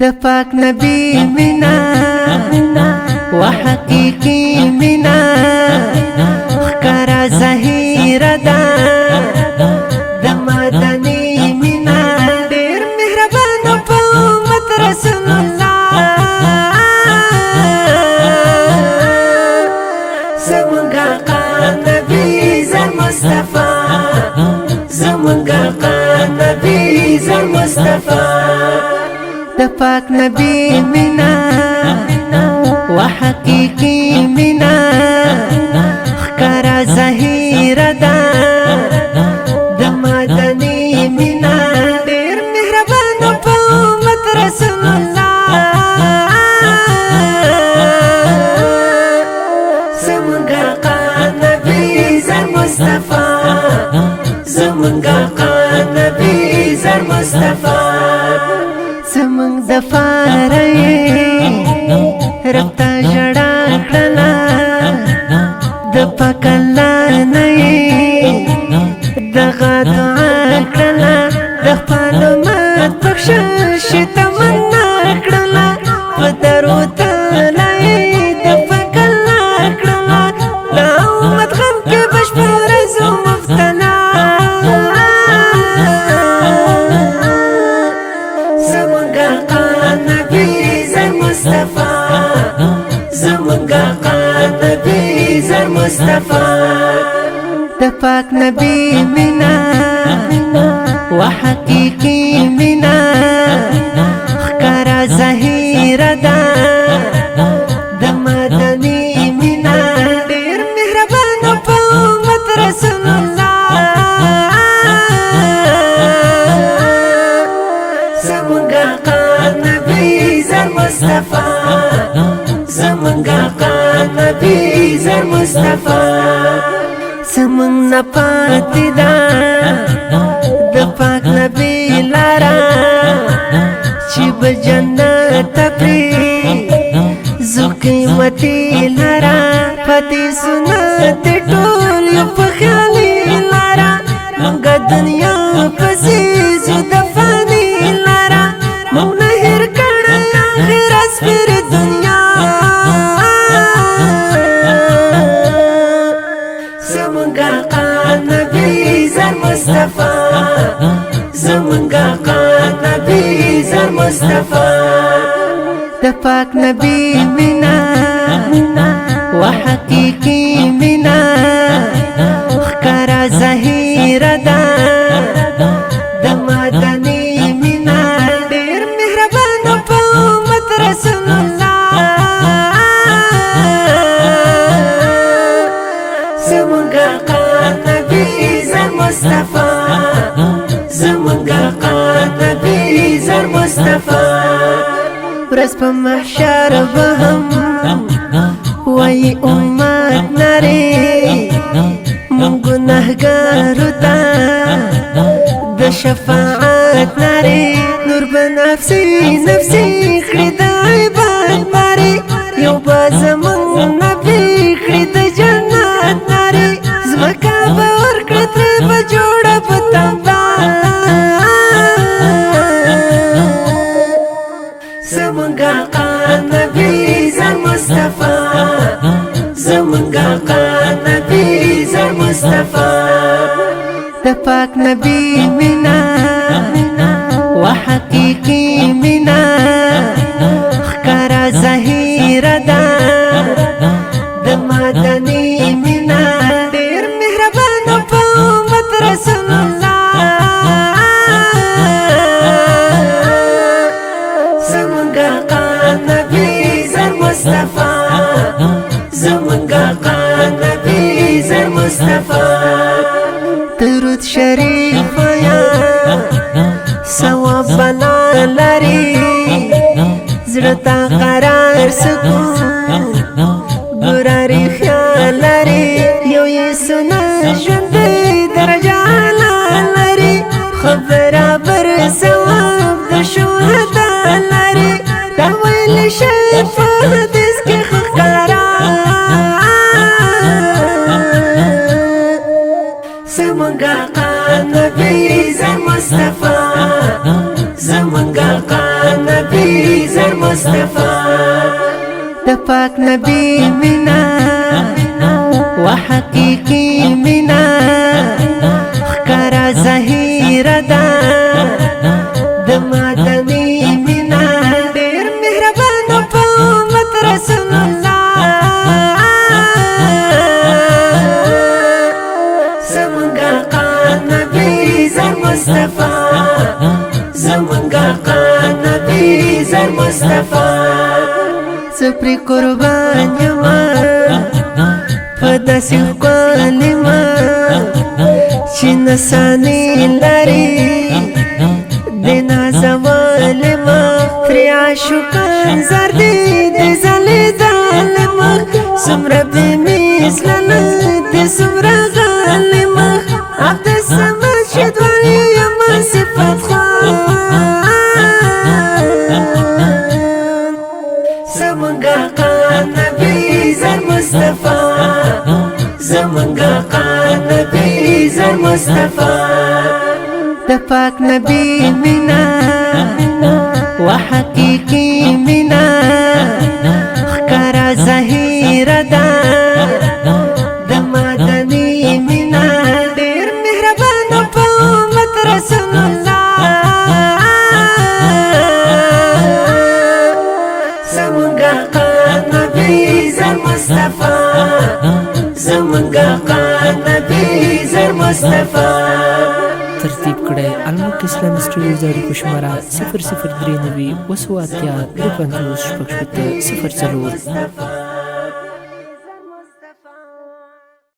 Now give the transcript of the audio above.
د پاک نبی مینا وحقیقی مینا خکارا ظاهر دا د مدنی مینا ډیر مهربان په امت رسول الله زمونږ آقا نبی زر مصطفی زمونږ آقا نبی زر مصطفی د پاک نبی مینا وحقیقی مینا خکارا ظاهر دا د مدنی مینا ډیر مهربان په امت رسول الله زمونږ آقا نبی زر مصطفی زمونږ آقا نبی زر مصطفی زمونږ د فارې رب ته ژړا کړله د پاک الله نه دغه دعا کړله د خپل امت بخشش تمنا کړله په درود د پاک الله کړله د امت غم کې بشپړ زو مفتنا زمونږ آقا نبی زر مصطفی زمونږ آقا نبی زر مصطفی د پاک نبی مینا وحقیقی مینا خکارا ظاهر دا د مدنی مینا ډیر مهربان په امت رسول الله زمونږ آقا نبی زر مصطفی زمونږ آقا نبی زر مصطفی زمونږ نه پاتې ده د پاک نبی لاره چې به جنت ته پرې ځو قیمتي لاره پاتې سنت ټول یو په خیالي لاره موږ دنیا پسې ځو د فاني لاره موږ نه هېر کړی آخرت سپېر دنیا زمونږ آقا نبی زر مصطفی زمونږ آقا نبی زر مصطفی د پاک نبی مینا وحقیقی مینا خکارا ظاهر دا د مدنی مینا ډیر مهربان په امت رسول الله زمونږ آقا نبی زر مصطفی زمونږ آقا نبی زر مصطفی ورځ په محشر به هم وایي امت نری مونږ ګناهګارو ته د شفاعت نری نور به نفسي نفسي کړي د عباد باري یو به زمونږ نبي کړي د جنت نری ځمکه به ورکړي ترې به جوړه په تمبا زمونږ آقا نبی زر مصطفی زمونږ آقا نبی زر مصطفی د پاک نبی مینا وحقیقی مینا خکارا ظاهر دا د مدنی مینا ډیر مهربان په امت رسول الله زمونږ آقا نبی زر مصطفی زمونږ آقا نبی زر مصطفی درود شریف یا ثواب بلا لري زړه ته قرار سکون ګراري خیال لري یو یې سنت ژوندی درجه لري خبره بر ثواب د شهدا لري دا ویل شي په حدیث کې ښکارا زمونږ آقا نبی زر مصطفی زمونږ آقا نبی زر مصطفى د پاک نبی مینا وحقیقی مینا خکارا ظاهر دا د مدنی مینا ډیر مهربان په امت رسول الله زمونږ نبی زر مصطفى زمونږ نبی زر مصطفى سپری قربان یما پداسې ښکلې ما چې نسانې لري د نازولې ما ترې عاشقان زر دي د ځلېدلې مخ څومره بې مثله نه د څومره غلې مخ عبدالصمد شدوالي یما صفت خوان زمونږ نبی زر مصطفى زمونږ نبی زر مصطفى د پاک نبی مینا وحقیقی مینا خکارا ظاهر دا د مدنی مینا ډیر مهربان په امت رسول الله زمونږ نبی زر مصطفى زمونږ نبی زر مصطفى ترتیب کړی الملک اسلامي سټوډیو زاړه کوشمره 0039 283 55 04